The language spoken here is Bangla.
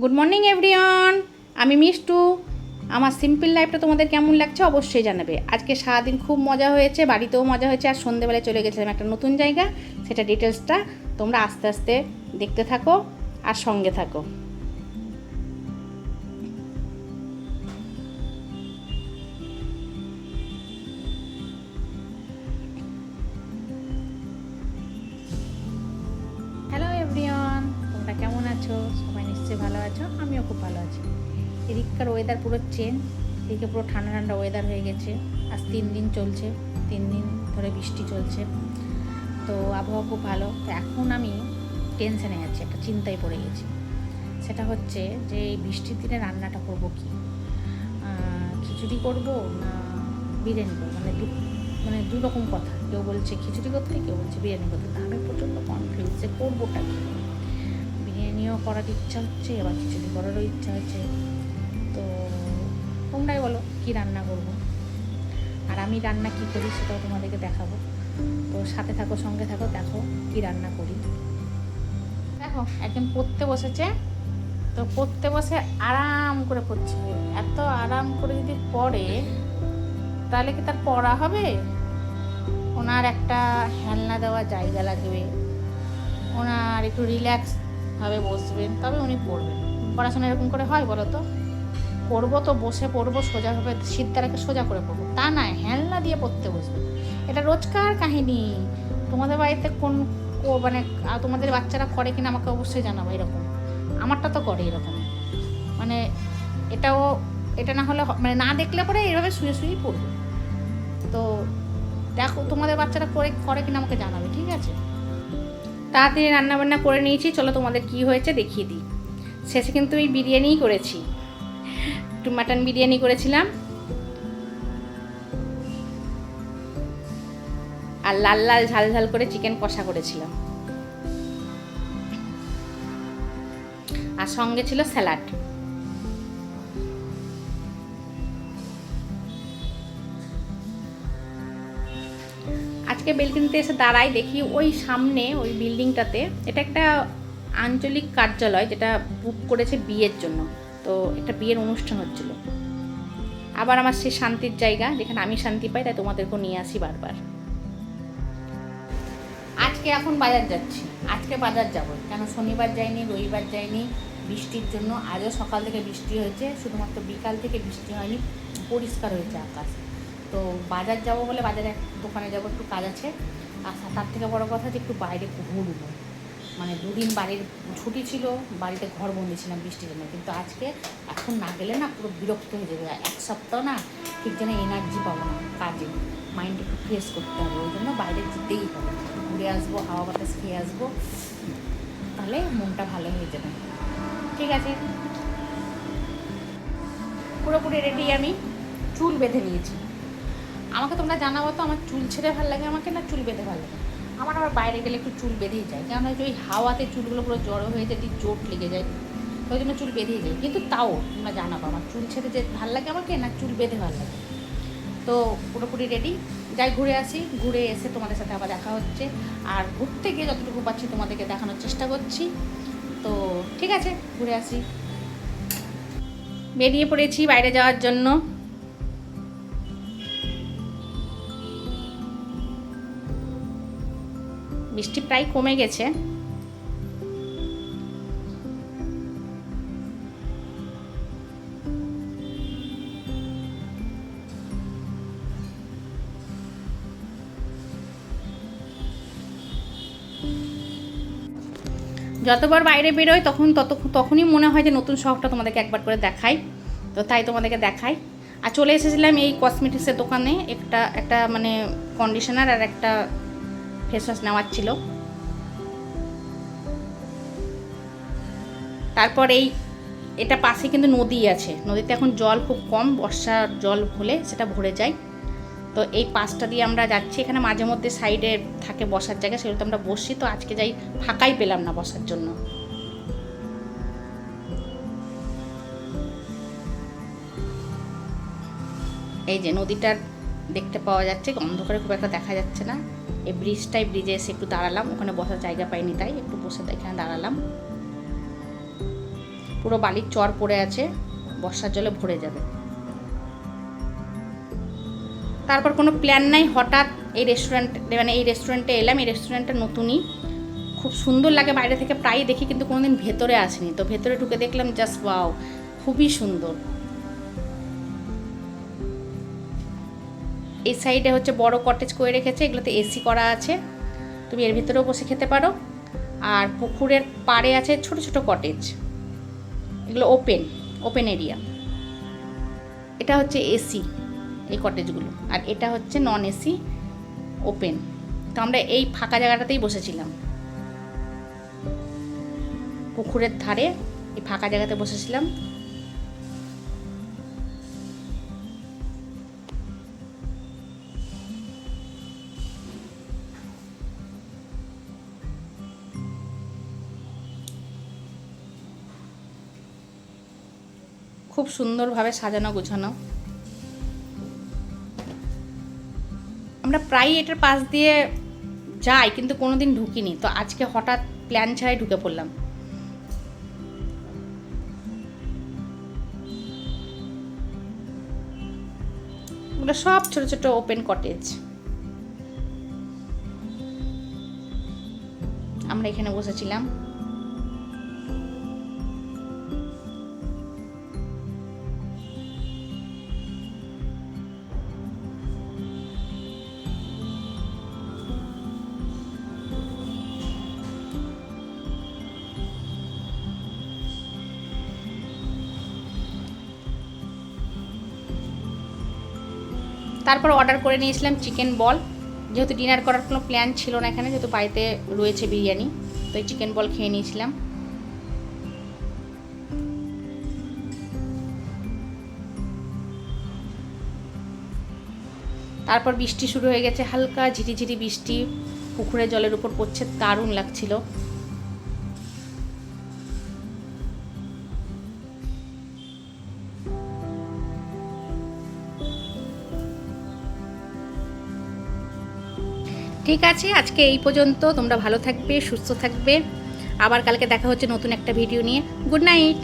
গুড মর্নিং এভরিওয়ান, আমি মিষ্টু। আমার সিম্পল লাইফটা তোমাদের কেমন লাগছে অবশ্যই জানাবে। আজকে সারাদিন খুব মজা হয়েছে, বাড়িতেও মজা হয়েছে, আর সন্ধেবেলায় চলে গেছিলাম একটা নতুন জায়গা। সেটা ডিটেলসটা তোমরা আস্তে আস্তে দেখতে থাকো আর সঙ্গে থাকো। হ্যালো এভরিওয়ান, তোমরা কেমন আছো? সবাই নিশ্চয়ই ভালো আছো, আমিও খুব ভালো আছি। এদিককার ওয়েদার পুরো চেঞ্জ, এদিকে পুরো ঠান্ডা ঠান্ডা ওয়েদার হয়ে গেছে। আজ 3 দিন চলছে, 3 দিন ধরে বৃষ্টি চলছে, তো আবহাওয়া খুব ভালো। তো এখন আমি টেনশনে আছি, একটা চিন্তায় পড়ে গেছি। সেটা হচ্ছে যে এই বৃষ্টির দিনে রান্নাটা করবো কি, খিচুড়ি করব না বিরিয়ানি করবো, মানে দু রকম কথা। কেউ বলছে খিচুড়ি করতে, কেউ বলছে বিরিয়ানি করতে। তা আমি প্রচণ্ড কনফিউজ যে করবোটা কি। বিরিয়ানিও করার ইচ্ছা হচ্ছে, আবার খিচুড়ি করারও ইচ্ছা হচ্ছে। তো তোমরাই বলো কি রান্না করব, আর আমি রান্না কি করি সেটাও তোমাদেরকে দেখাবো। তো সাথে থাকো, সঙ্গে থাকো, দেখো কি রান্না করি। দেখো একজন পড়তে বসেছে, তো পড়তে বসে আরাম করে পড়ছে। এত আরাম করে যদি পড়ে তাহলে কি তার পড়া হবে? ওনার একটা হেলনা দেওয়া জায়গা লাগবে, ওনার একটু রিল্যাক্স ভাবে বসবেন, তবে উনি পড়বেন। পড়াশোনা এরকম করে হয় বলো তো? পড়বো তো বসে পড়বো, সোজাভাবে সিদ্ধারাকে সোজা করে পড়বো, তা নয় হেলনা দিয়ে পড়তে বসবে। এটা রোজকার কাহিনী। তোমাদের বাড়িতে মানে তোমাদের বাচ্চারা করে কিনা আমাকে অবশ্যই জানাবো। এরকম আমারটা তো করে এরকম, মানে এটা না হলে মানে না দেখলে পরে এভাবে শুয়ে শুয়েই পড়বে। তো দেখো তোমাদের বাচ্চারা করে কিনা আমাকে জানাবে, ঠিক আছে? তাড়াতাড়ি রান্নাবান্না করে নিয়েছি, চলো তোমাদের কি হয়েছে দেখিয়ে দিই। শেষে কিন্তু এই বিরিয়ানিই করেছি, একটু মাটন বিরিয়ানি করেছিলাম, আর লাল লাল ঝাল ঝাল করে চিকেন কষা করেছিলাম, আর সঙ্গে ছিল স্যালাড। আজকে বেলকুনিতে এসে দাঁড়াই, দেখি ওই সামনে ওই বিল্ডিংটাতে, এটা একটা আঞ্চলিক কার্যালয় যেটা বুক করেছে বিয়ের জন্য। তো একটা বিয়ের অনুষ্ঠান হচ্ছিল। আবার আমার সেই শান্তির জায়গা যেখানে আমি শান্তি পাই, তাই তোমাদেরকেও নিয়ে আসি বারবার। আজকে এখন বাজার যাচ্ছি, আজকে বাজার যাব কেন, শনিবার যাইনি, রবিবার যাইনি বৃষ্টির জন্য। আজও সকাল থেকে বৃষ্টি হয়েছে, শুধুমাত্র বিকাল থেকে বৃষ্টি হয়নি, পরিষ্কার হয়েছে আকাশ। তো বাজার যাব বলে বাজারে দোকানে যাব, একটু কাজ আছে। আর তার থেকে বড় কথা যে একটু বাইরে ঘুরবো, মানে 2 দিন বাড়ির ছুটি ছিল, বাড়িতে ঘরবন্দি ছিলাম বৃষ্টির জন্য। কিন্তু আজকে এখন না গেলে না পুরো বিরক্ত হয়ে যাবে। 1 সপ্তাহ না ঠিক যেন এনার্জি পাবো না কাজে, মাইন্ড একটু ফ্রেশ করতে হবে, ওই জন্য বাইরে যেতেই হবে। ঘুরে আসবো, হাওয়া বাতাস খেয়ে আসবো, তাহলে মনটা ভালো হয়ে যাবে। ঠিক আছে, পুরোপুরি রেডি আমি, চুল বেঁধে নিয়েছি। আমাকে তোমরা জানাবো তো, আমার চুল ছেড়ে ভালো লাগে আমাকে না চুল বেঁধে ভালো লাগে? আমার আবার বাইরে গেলে একটু চুল বেঁধেই যায়, কেননা ওই হাওয়াতে চুলগুলো পুরো জড়ো হয়ে যায়, জোট লেগে যায়, ওই জন্য চুল বেঁধেই যায়। কিন্তু তাও তোমরা জানাবো আমার চুল ছেড়ে যে ভালো লাগে আমাকে না চুল বেঁধে ভালো লাগে। তো পুরোপুরি রেডি, যাই ঘুরে আসি, ঘুরে এসে তোমাদের সাথে আবার দেখা হচ্ছে। আর ঘুরতে গিয়ে যতটুকু পাচ্ছি তোমাদেরকে দেখানোর চেষ্টা করছি। তো ঠিক আছে, ঘুরে আসি। বেরিয়ে পড়েছি বাইরে যাওয়ার জন্য। বৃষ্টি প্রায় কমে গেছে। যতবার বাইরে বেরোয় তখনই মনে হয় যে নতুন শহরটা তোমাদেরকে একবার করে দেখাই, তো তাই তোমাদেরকে দেখাই। আর চলে এসেছিলাম এই কসমেটিক্সের দোকানে, একটা মানে কন্ডিশনার আর একটা ফেস ওয়াশ নেওয়ার ছিল। তারপর এটা পাশে কিন্তু নদী আছে, নদীতে এখন জল খুব কম, বর্ষার জল হলে সেটা ভরে যায়। তো এই পাশটা দিয়ে আমরা যাচ্ছি, এখানে মাঝে মধ্যে সাইডে থাকে বসার জায়গা, সেগুলোতে আমরা বসি। তো আজকে যাই, ফাঁকাই পেলাম না বসার জন্য। এই যে নদীটা দেখতে পাওয়া যাচ্ছে, অন্ধকারে খুব একটা দেখা যাচ্ছে না। এই ব্রিজে এসে একটু দাঁড়ালাম, ওখানে বসার জায়গা পাইনি তাই একটু বসে এখানে দাঁড়ালাম। পুরো বালির চর পড়ে আছে, বর্ষার জলে ভরে যাবে। তারপর কোনো প্ল্যান নাই, হঠাৎ এই রেস্টুরেন্টে এলাম। এই রেস্টুরেন্টটা নতুনই, খুব সুন্দর লাগে বাইরে থেকে, প্রায় দেখি, কিন্তু কোনোদিন ভেতরে আসিনি। তো ভেতরে ঢুকে দেখলাম জাস্ট ওয়াও, খুবই সুন্দর। এই সাইডে হচ্ছে বড় কটেজ করে রেখেছে, এগুলোতে এসি করা আছে, তুমি এর ভিতরেও বসে খেতে পারো। আর পুকুরের পাড়ে আছে ছোট ছোট কটেজ, এগুলো ওপেন এরিয়া। এটা হচ্ছে এসি এই কটেজগুলো, আর এটা হচ্ছে নন এসি ওপেন। তো আমরা এই ফাঁকা জায়গাটাতেই বসেছিলাম, পুকুরের ধারে এই ফাঁকা জায়গাতে বসেছিলাম। খুব সুন্দরভাবে সাজানো গোছানো। আমরা প্রায়ই এটার পাশ দিয়ে যাই, কিন্তু কোনোদিন ঢুকিনি। তো আজকে হঠাৎ প্ল্যান ছাড়াই ঢুকে পড়লাম। এগুলো সব ছোট ছোট ওপেন কটেজ। আমরা এখানে বসেছিলাম। তারপর অর্ডার করে নিয়েছিলাম চিকেন বল, যেহেতু ডিনার করার কোনো প্ল্যান ছিল না এখানে, যেহেতু বাড়িতে রয়েছে বিরিয়ানি, তো এই চিকেন বল খেয়ে নিয়েছিলাম। তারপর বৃষ্টি শুরু হয়ে গেছে, হালকা ঝিরিঝিরি বৃষ্টি পুকুরের জলের উপর পড়ছে, দারুণ লাগছিল। ঠিক আছে, আজকে এই পর্যন্ত। তোমরা ভালো থাকবে, সুস্থ থাকবে। আবার কালকে দেখা হচ্ছে নতুন একটা ভিডিও নিয়ে। Good night.